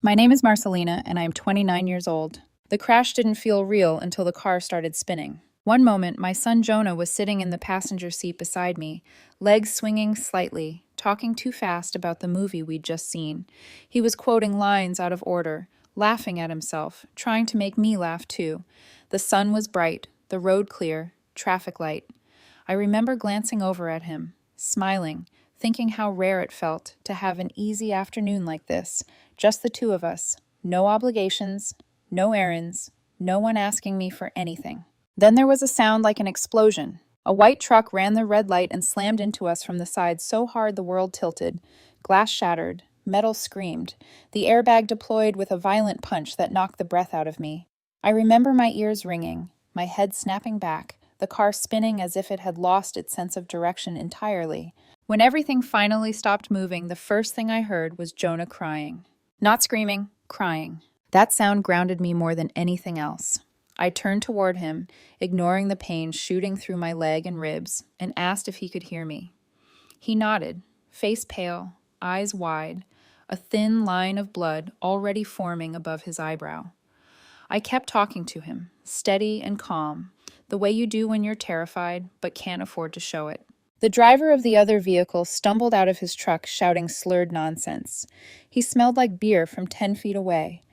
My name is Marcelina, and I am 29 years old. The crash didn't feel real until the car started spinning. One moment, my son Jonah was sitting in the passenger seat beside me, legs swinging slightly, talking too fast about the movie we'd just seen. He was quoting lines out of order, laughing at himself, trying to make me laugh too. The sun was bright, the road clear, traffic light. I remember glancing over at him, smiling, thinking how rare it felt to have an easy afternoon like this, just the two of us, no obligations, no errands, no one asking me for anything. Then there was a sound like an explosion. A white truck ran the red light and slammed into us from the side so hard the world tilted. Glass shattered, metal screamed. The airbag deployed with a violent punch that knocked the breath out of me. I remember my ears ringing, my head snapping back, the car spinning as if it had lost its sense of direction entirely. When everything finally stopped moving, the first thing I heard was Jonah crying. Not screaming, crying. That sound grounded me more than anything else. I turned toward him, ignoring the pain shooting through my leg and ribs, and asked if he could hear me. He nodded, face pale, eyes wide, a thin line of blood already forming above his eyebrow. I kept talking to him, steady and calm, the way you do when you're terrified but can't afford to show it. The driver of the other vehicle stumbled out of his truck shouting slurred nonsense. He smelled like beer from 10 feet away.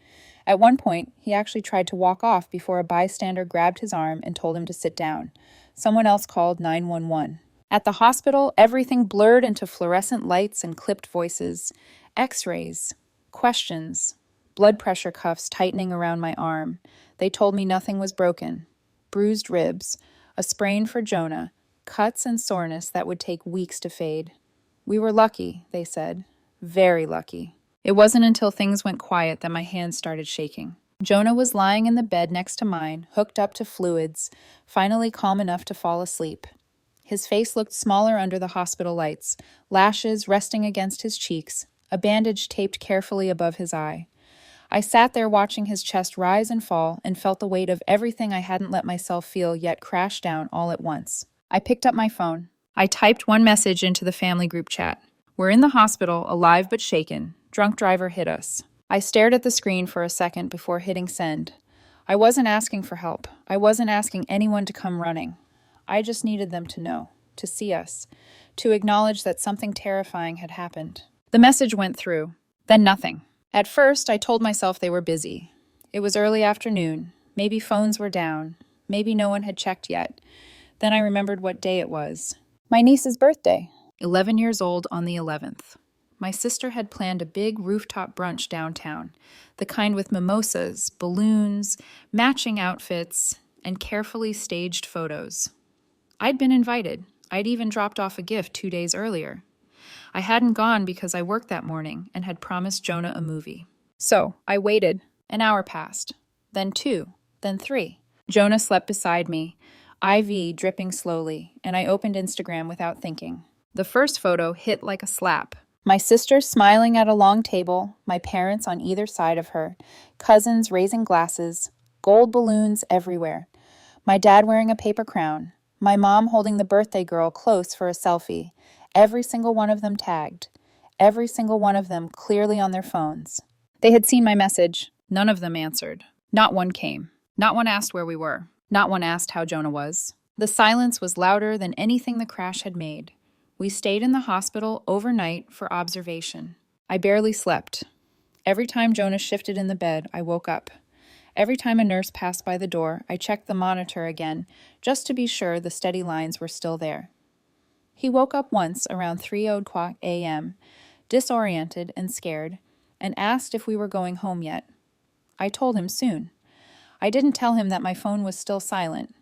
At one point, he actually tried to walk off before a bystander grabbed his arm and told him to sit down. Someone else called 911. At the hospital, everything blurred into fluorescent lights and clipped voices. X-rays. Questions. Blood pressure cuffs tightening around my arm. They told me nothing was broken. Bruised ribs. A sprain for Jonah. Cuts and soreness that would take weeks to fade. We were lucky, they said. Very lucky. It wasn't until things went quiet that my hands started shaking. Jonah was lying in the bed next to mine, hooked up to fluids, finally calm enough to fall asleep. His face looked smaller under the hospital lights, lashes resting against his cheeks, a bandage taped carefully above his eye. I sat there watching his chest rise and fall and felt the weight of everything I hadn't let myself feel yet crash down all at once. I picked up my phone. I typed one message into the family group chat. We're in the hospital, alive but shaken. Drunk driver hit us. I stared at the screen for a second before hitting send. I wasn't asking for help. I wasn't asking anyone to come running. I just needed them to know, to see us, to acknowledge that something terrifying had happened. The message went through, then nothing. At first, I told myself they were busy. It was early afternoon. Maybe phones were down. Maybe no one had checked yet. Then I remembered what day it was. My niece's birthday. 11 years old on the 11th. My sister had planned a big rooftop brunch downtown, the kind with mimosas, balloons, matching outfits, and carefully staged photos. I'd been invited. I'd even dropped off a gift 2 days earlier. I hadn't gone because I worked that morning and had promised Jonah a movie. So I waited. An hour passed. Then 2. Then 3. Jonah slept beside me, IV dripping slowly, and I opened Instagram without thinking. The first photo hit like a slap. My sister smiling at a long table, my parents on either side of her, cousins raising glasses, gold balloons everywhere. My dad wearing a paper crown, my mom holding the birthday girl close for a selfie, every single one of them tagged, every single one of them clearly on their phones. They had seen my message. None of them answered. Not one came. Not one asked where we were. Not one asked how Jonah was. The silence was louder than anything the crash had made. We stayed in the hospital overnight for observation. I barely slept. Every time Jonah shifted in the bed, I woke up. Every time a nurse passed by the door, I checked the monitor again, just to be sure the steady lines were still there. He woke up once around 3:00 a.m., disoriented and scared, and asked if we were going home yet. I told him soon. I didn't tell him that my phone was still silent,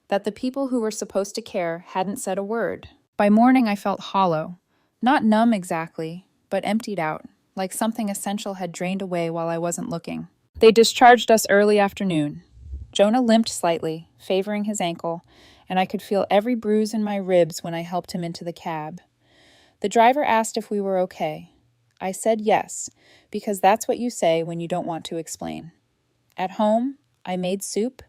that the people who were supposed to care hadn't said a word. By morning, I felt hollow. Not numb exactly, but emptied out, like something essential had drained away while I wasn't looking. They discharged us early afternoon. Jonah limped slightly, favoring his ankle, and I could feel every bruise in my ribs when I helped him into the cab. The driver asked if we were okay. I said yes, because that's what you say when you don't want to explain. At home, I made soup,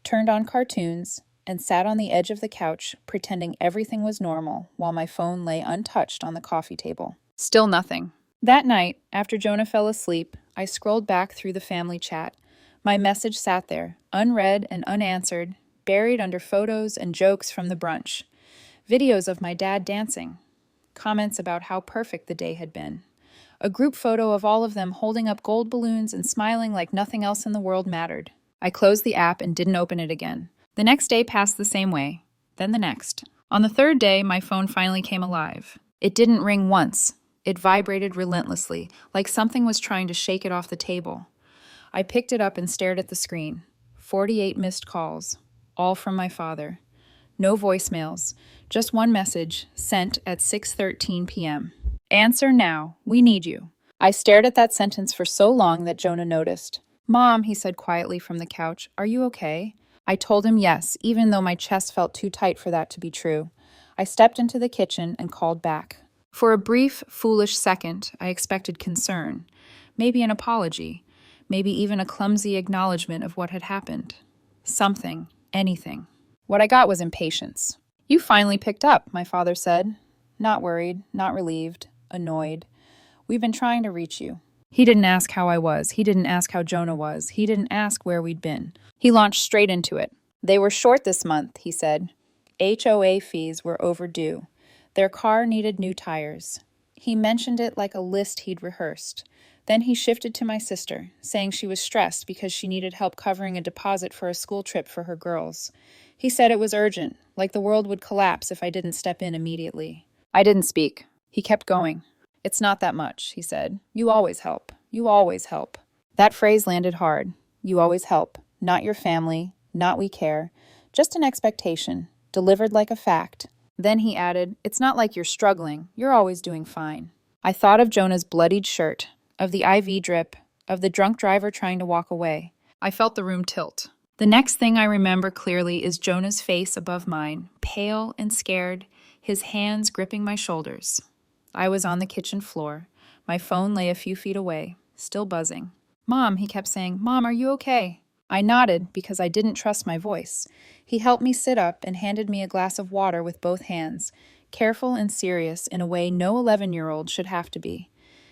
turned on cartoons, and sat on the edge of the couch, pretending everything was normal while my phone lay untouched on the coffee table. Still nothing. That night, after Jonah fell asleep, I scrolled back through the family chat. My message sat there, unread and unanswered, buried under photos and jokes from the brunch. Videos of my dad dancing. Comments about how perfect the day had been. A group photo of all of them holding up gold balloons and smiling like nothing else in the world mattered. I closed the app and didn't open it again. The next day passed the same way, then the next. On the third day, my phone finally came alive. It didn't ring once. It vibrated relentlessly, like something was trying to shake it off the table. I picked it up and stared at the screen. 48 missed calls, all from my father. No voicemails, just one message, sent at 6:13 p.m. Answer now. We need you. I stared at that sentence for so long that Jonah noticed. Mom, he said quietly from the couch, are you okay? I told him yes, even though my chest felt too tight for that to be true. I stepped into the kitchen and called back. For a brief, foolish second, I expected concern, maybe an apology, maybe even a clumsy acknowledgement of what had happened. Something, anything. What I got was impatience. You finally picked up, my father said. Not worried, not relieved, annoyed. We've been trying to reach you. He didn't ask how I was. He didn't ask how Jonah was. He didn't ask where we'd been. He launched straight into it. They were short this month, he said. HOA fees were overdue. Their car needed new tires. He mentioned it like a list he'd rehearsed. Then he shifted to my sister, saying she was stressed because she needed help covering a deposit for a school trip for her girls. He said it was urgent, like the world would collapse if I didn't step in immediately. I didn't speak. He kept going. It's not that much, he said. You always help. You always help. That phrase landed hard. You always help. Not your family, not we care. Just an expectation, delivered like a fact. Then he added, it's not like you're struggling. You're always doing fine. I thought of Jonah's bloodied shirt, of the IV drip, of the drunk driver trying to walk away. I felt the room tilt. The next thing I remember clearly is Jonah's face above mine, pale and scared, his hands gripping my shoulders. I was on the kitchen floor. My phone lay a few feet away, still buzzing. Mom, he kept saying, Mom, are you okay? I nodded because I didn't trust my voice. He helped me sit up and handed me a glass of water with both hands, careful and serious in a way no 11-year-old should have to be.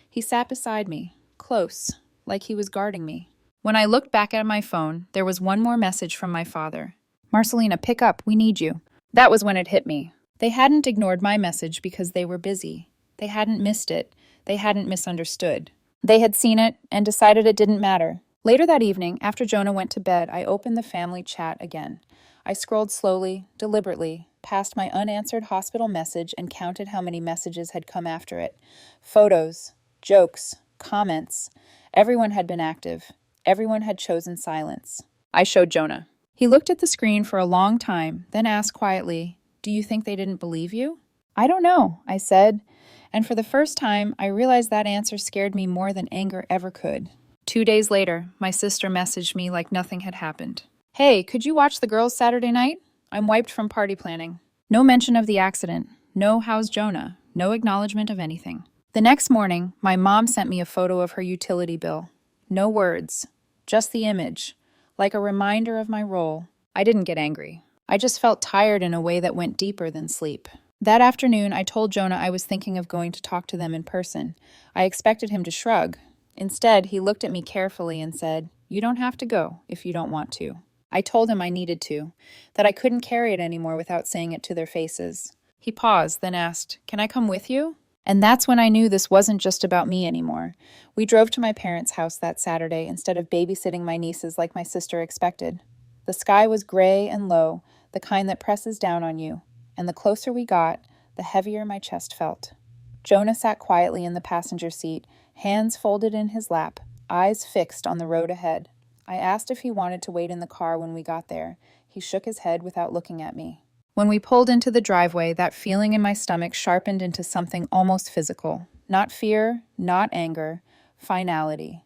He sat beside me, close, like he was guarding me. When I looked back at my phone, there was one more message from my father. Marcelina, pick up, we need you. That was when it hit me. They hadn't ignored my message because they were busy. They hadn't missed it. They hadn't misunderstood. They had seen it and decided it didn't matter. Later that evening, after Jonah went to bed, I opened the family chat again. I scrolled slowly, deliberately, past my unanswered hospital message and counted how many messages had come after it. Photos, jokes, comments. Everyone had been active. Everyone had chosen silence. I showed Jonah. He looked at the screen for a long time, then asked quietly, Do you think they didn't believe you? I don't know, I said. And for the first time, I realized that answer scared me more than anger ever could. 2 days later, my sister messaged me like nothing had happened. Hey, could you watch the girls Saturday night? I'm wiped from party planning. No mention of the accident. No how's Jonah. No acknowledgement of anything. The next morning, my mom sent me a photo of her utility bill. No words, just the image, like a reminder of my role. I didn't get angry. I just felt tired in a way that went deeper than sleep. That afternoon, I told Jonah I was thinking of going to talk to them in person. I expected him to shrug. Instead, he looked at me carefully and said, You don't have to go if you don't want to. I told him I needed to, that I couldn't carry it anymore without saying it to their faces. He paused, then asked, Can I come with you? And that's when I knew this wasn't just about me anymore. We drove to my parents' house that Saturday instead of babysitting my nieces like my sister expected. The sky was gray and low, the kind that presses down on you. And the closer we got, the heavier my chest felt. Jonah sat quietly in the passenger seat, hands folded in his lap, eyes fixed on the road ahead. I asked if he wanted to wait in the car when we got there. He shook his head without looking at me. When we pulled into the driveway, that feeling in my stomach sharpened into something almost physical. Not fear, not anger, finality.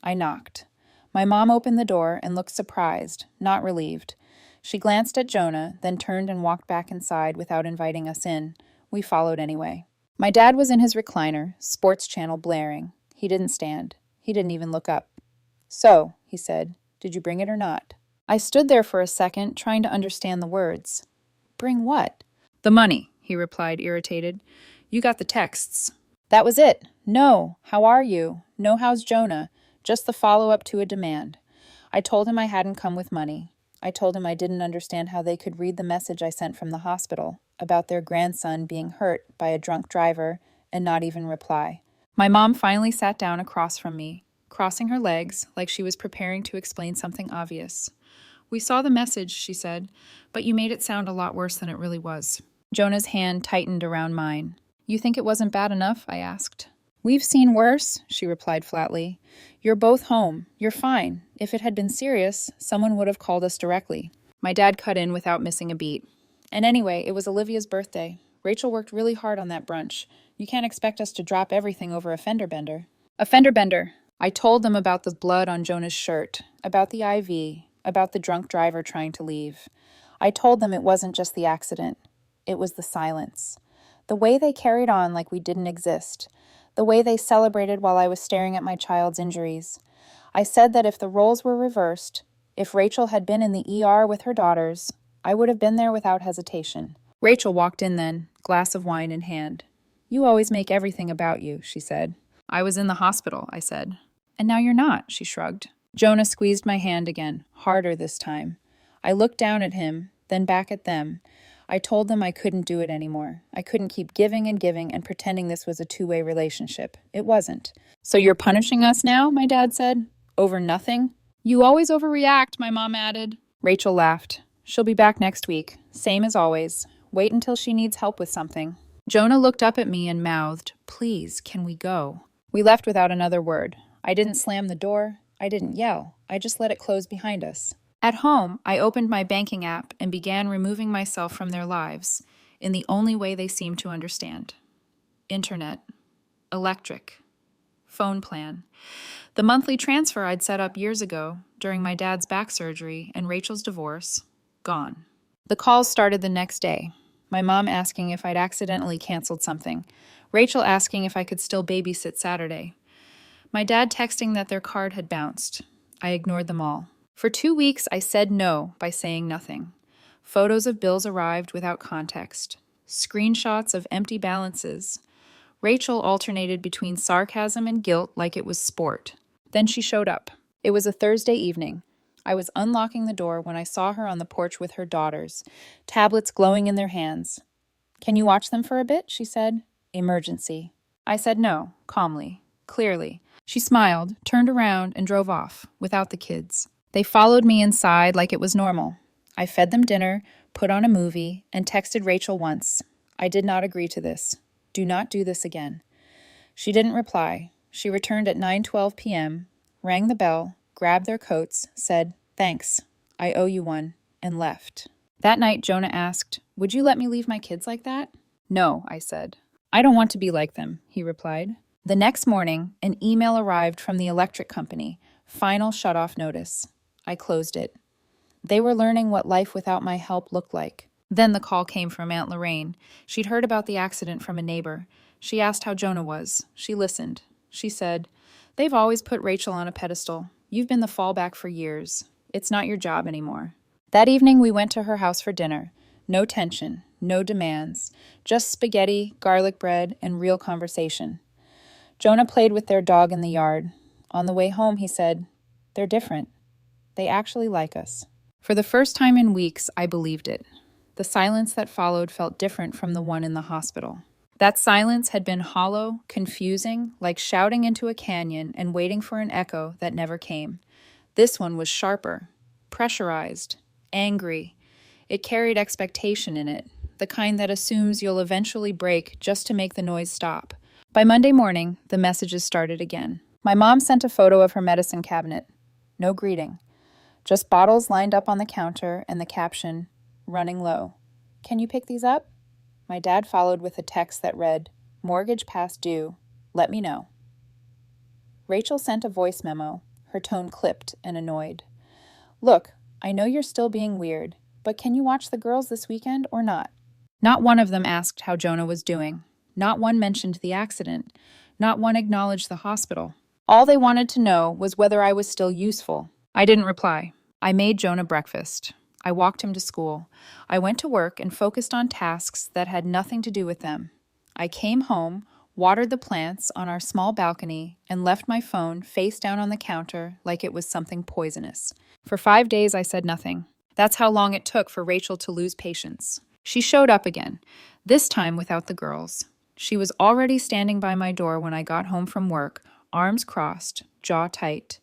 I knocked. My mom opened the door and looked surprised, not relieved. She glanced at Jonah, then turned and walked back inside without inviting us in. We followed anyway. My dad was in his recliner, sports channel blaring. He didn't stand. He didn't even look up. So, he said, did you bring it or not? I stood there for a second, trying to understand the words. Bring what? The money, he replied, irritated. You got the texts. That was it. No. How are you? No, how's Jonah? Just the follow-up to a demand. I told him I hadn't come with money. I told him I didn't understand how they could read the message I sent from the hospital about their grandson being hurt by a drunk driver and not even reply. My mom finally sat down across from me, crossing her legs like she was preparing to explain something obvious. "We saw the message," she said, "but you made it sound a lot worse than it really was." Jonah's hand tightened around mine. "You think it wasn't bad enough?" I asked. "We've seen worse," she replied flatly. "You're both home. You're fine. If it had been serious, someone would have called us directly." My dad cut in without missing a beat. "And anyway, it was Olivia's birthday. Rachel worked really hard on that brunch. You can't expect us to drop everything over a fender bender." A fender bender. I told them about the blood on Jonah's shirt, about the IV, about the drunk driver trying to leave. I told them it wasn't just the accident. It was the silence. The way they carried on like we didn't exist. The way they celebrated while I was staring at my child's injuries. I said that if the roles were reversed, if Rachel had been in the ER with her daughters, I would have been there without hesitation. Rachel walked in then, glass of wine in hand. "You always make everything about you," she said. "I was in the hospital," I said. "And now you're not," she shrugged. Jonah squeezed my hand again, harder this time. I looked down at him, then back at them. I told them I couldn't do it anymore. I couldn't keep giving and pretending this was a two-way relationship. It wasn't. "So you're punishing us now?" my dad said. "Over nothing?" "You always overreact," my mom added. Rachel laughed. "She'll be back next week. Same as always. Wait until she needs help with something." Jonah looked up at me and mouthed, "Please, can we go?" We left without another word. I didn't slam the door. I didn't yell. I just let it close behind us. At home, I opened my banking app and began removing myself from their lives in the only way they seemed to understand. Internet. Electric. Phone plan. The monthly transfer I'd set up years ago during my dad's back surgery and Rachel's divorce, gone. The calls started the next day. My mom asking if I'd accidentally canceled something. Rachel asking if I could still babysit Saturday. My dad texting that their card had bounced. I ignored them all. For 2 weeks, I said no by saying nothing. Photos of bills arrived without context. Screenshots of empty balances. Rachel alternated between sarcasm and guilt like it was sport. Then she showed up. It was a Thursday evening. I was unlocking the door when I saw her on the porch with her daughters, tablets glowing in their hands. "Can you watch them for a bit?" she said. "Emergency." I said no, calmly, clearly. She smiled, turned around, and drove off, without the kids. They followed me inside like it was normal. I fed them dinner, put on a movie, and texted Rachel once. I did not agree to this. Do not do this again. She didn't reply. She returned at 9:12 p.m., rang the bell, grabbed their coats, said, "Thanks, I owe you one," and left. That night, Jonah asked, "Would you let me leave my kids like that?" "No," I said. "I don't want to be like them," he replied. The next morning, an email arrived from the electric company, final shut-off notice. I closed it. They were learning what life without my help looked like. Then the call came from Aunt Lorraine. She'd heard about the accident from a neighbor. She asked how Jonah was. She listened. She said, "They've always put Rachel on a pedestal. You've been the fallback for years. It's not your job anymore." That evening, we went to her house for dinner. No tension, no demands, just spaghetti, garlic bread, and real conversation. Jonah played with their dog in the yard. On the way home, he said, "They're different. They actually like us." For the first time in weeks, I believed it. The silence that followed felt different from the one in the hospital. That silence had been hollow, confusing, like shouting into a canyon and waiting for an echo that never came. This one was sharper, pressurized, angry. It carried expectation in it, the kind that assumes you'll eventually break just to make the noise stop. By Monday morning, the messages started again. My mom sent a photo of her medicine cabinet. No greeting. Just bottles lined up on the counter and the caption, "Running low. Can you pick these up?" My dad followed with a text that read, "Mortgage past due. Let me know." Rachel sent a voice memo, her tone clipped and annoyed. "Look, I know you're still being weird, but can you watch the girls this weekend or not?" Not one of them asked how Jonah was doing. Not one mentioned the accident. Not one acknowledged the hospital. All they wanted to know was whether I was still useful. I didn't reply. I made Jonah breakfast. I walked him to school. I went to work and focused on tasks that had nothing to do with them. I came home, watered the plants on our small balcony, and left my phone face down on the counter like it was something poisonous. For 5 days, I said nothing. That's how long it took for Rachel to lose patience. She showed up again, this time without the girls. She was already standing by my door when I got home from work, arms crossed, jaw tight.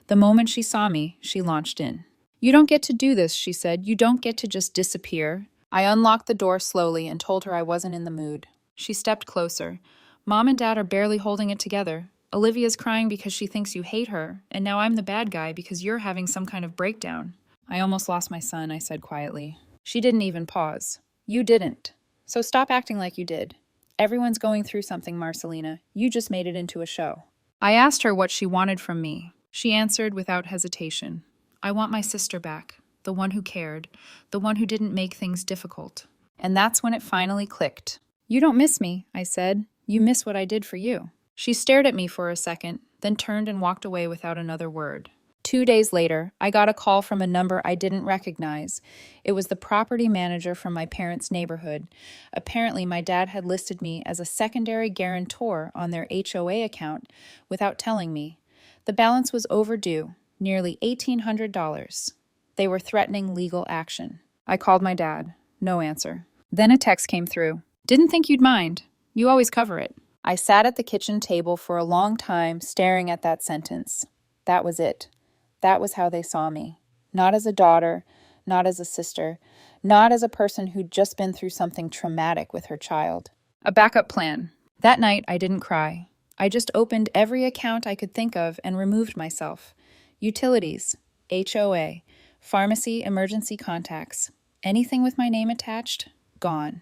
The moment she saw me, she launched in. "You don't get to do this," she said. "You don't get to just disappear." I unlocked the door slowly and told her I wasn't in the mood. She stepped closer. "Mom and Dad are barely holding it together. Olivia's crying because she thinks you hate her, and now I'm the bad guy because you're having some kind of breakdown." "I almost lost my son," I said quietly. She didn't even pause. "You didn't. So stop acting like you did. Everyone's going through something, Marcelina. You just made it into a show." I asked her what she wanted from me. She answered without hesitation. "I want my sister back, the one who cared, the one who didn't make things difficult." And that's when it finally clicked. "You don't miss me," I said. "You miss what I did for you." She stared at me for a second, then turned and walked away without another word. 2 days later, I got a call from a number I didn't recognize. It was the property manager from my parents' neighborhood. Apparently, my dad had listed me as a secondary guarantor on their HOA account without telling me. The balance was overdue, nearly $1,800. They were threatening legal action. I called my dad. No answer. Then a text came through. "Didn't think you'd mind. You always cover it." I sat at the kitchen table for a long time, staring at that sentence. That was it. That was how they saw me. Not as a daughter, not as a sister, not as a person who'd just been through something traumatic with her child. A backup plan. That night, I didn't cry. I just opened every account I could think of and removed myself. Utilities, HOA, pharmacy emergency contacts. Anything with my name attached? Gone.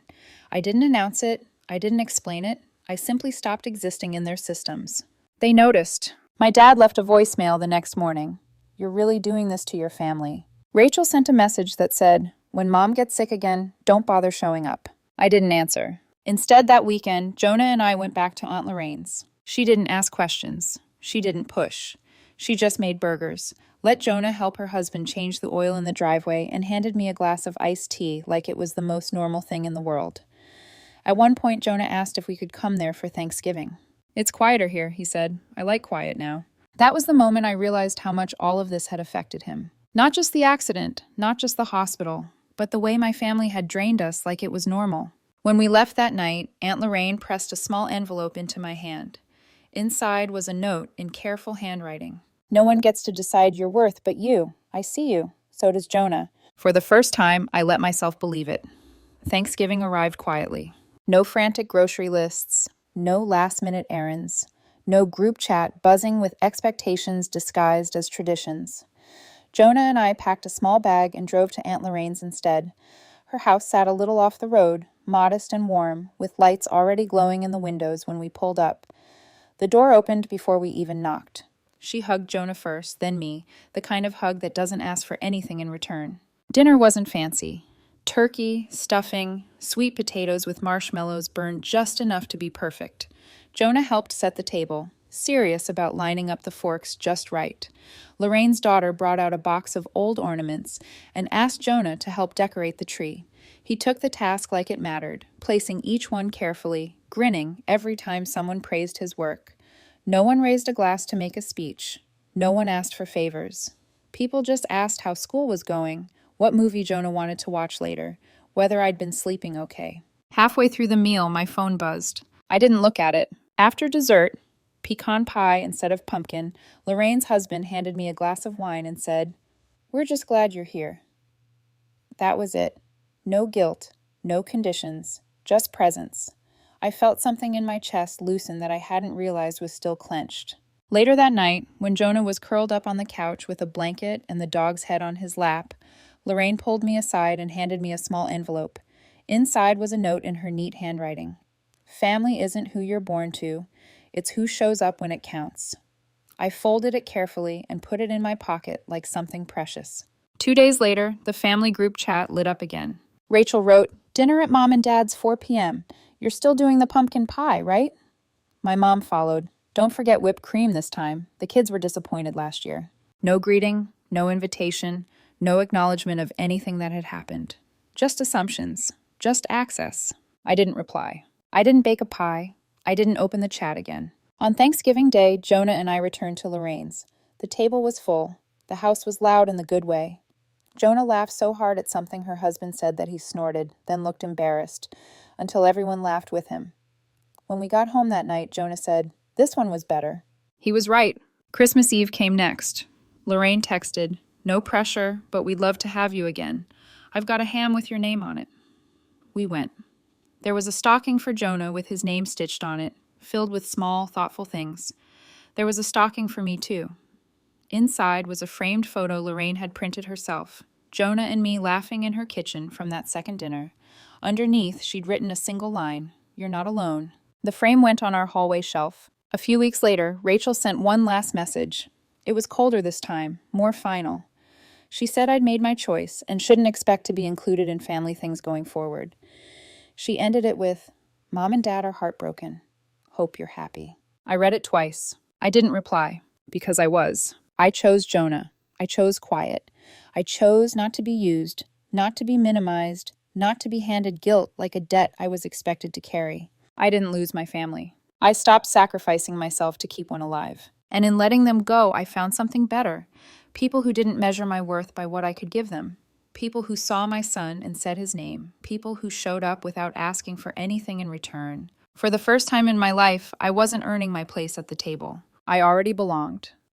I didn't announce it. I didn't explain it. I simply stopped existing in their systems. They noticed. My dad left a voicemail the next morning. "You're really doing this to your family." Rachel sent a message that said, "When Mom gets sick again, don't bother showing up." I didn't answer. Instead, that weekend, Jonah and I went back to Aunt Lorraine's. She didn't ask questions. She didn't push. She just made burgers, let Jonah help her husband change the oil in the driveway, and handed me a glass of iced tea like it was the most normal thing in the world. At one point, Jonah asked if we could come there for Thanksgiving. "It's quieter here," he said. "I like quiet now." That was the moment I realized how much all of this had affected him. Not just the accident, not just the hospital, but the way my family had drained us like it was normal. When we left that night, Aunt Lorraine pressed a small envelope into my hand. Inside was a note in careful handwriting. "No one gets to decide your worth but you. I see you. So does Jonah." For the first time, I let myself believe it. Thanksgiving arrived quietly. No frantic grocery lists, no last-minute errands, no group chat buzzing with expectations disguised as traditions. Jonah and I packed a small bag and drove to Aunt Lorraine's instead. Her house sat a little off the road, modest and warm, with lights already glowing in the windows when we pulled up. The door opened before we even knocked. She hugged Jonah first, then me, the kind of hug that doesn't ask for anything in return. Dinner wasn't fancy. Turkey, stuffing, sweet potatoes with marshmallows burned just enough to be perfect. Jonah helped set the table, serious about lining up the forks just right. Lorraine's daughter brought out a box of old ornaments and asked Jonah to help decorate the tree. He took the task like it mattered, placing each one carefully, grinning every time someone praised his work. No one raised a glass to make a speech. No one asked for favors. People just asked how school was going, what movie Jonah wanted to watch later, whether I'd been sleeping okay. Halfway through the meal, my phone buzzed. I didn't look at it. After dessert, pecan pie instead of pumpkin, Lorraine's husband handed me a glass of wine and said, "We're just glad you're here." That was it. No guilt, no conditions, just presence. I felt something in my chest loosen that I hadn't realized was still clenched. Later that night, when Jonah was curled up on the couch with a blanket and the dog's head on his lap, Lorraine pulled me aside and handed me a small envelope. Inside was a note in her neat handwriting. "Family isn't who you're born to. It's who shows up when it counts." I folded it carefully and put it in my pocket like something precious. 2 days later, the family group chat lit up again. Rachel wrote, "Dinner at Mom and Dad's 4 p.m. You're still doing the pumpkin pie, right?" My mom followed, "Don't forget whipped cream this time. The kids were disappointed last year." No greeting, no invitation, no acknowledgement of anything that had happened. Just assumptions, just access. I didn't reply. I didn't bake a pie. I didn't open the chat again. On Thanksgiving Day, Jonah and I returned to Lorraine's. The table was full. The house was loud in the good way. Jonah laughed so hard at something her husband said that he snorted, then looked embarrassed, until everyone laughed with him. When we got home that night, Jonah said, "This one was better." He was right. Christmas Eve came next. Lorraine texted, "No pressure, but we'd love to have you again. I've got a ham with your name on it." We went. There was a stocking for Jonah with his name stitched on it, filled with small, thoughtful things. There was a stocking for me, too. Inside was a framed photo Lorraine had printed herself, Jonah and me laughing in her kitchen from that second dinner. Underneath, she'd written a single line, "You're not alone." The frame went on our hallway shelf. A few weeks later, Rachel sent one last message. It was colder this time, more final. She said I'd made my choice and shouldn't expect to be included in family things going forward. She ended it with, "Mom and Dad are heartbroken. Hope you're happy." I read it twice. I didn't reply, because I was. I chose Jonah. I chose quiet. I chose not to be used, not to be minimized, not to be handed guilt like a debt I was expected to carry. I didn't lose my family. I stopped sacrificing myself to keep one alive. And in letting them go, I found something better. People who didn't measure my worth by what I could give them. People who saw my son and said his name. People who showed up without asking for anything in return. For the first time in my life, I wasn't earning my place at the table. I already belonged.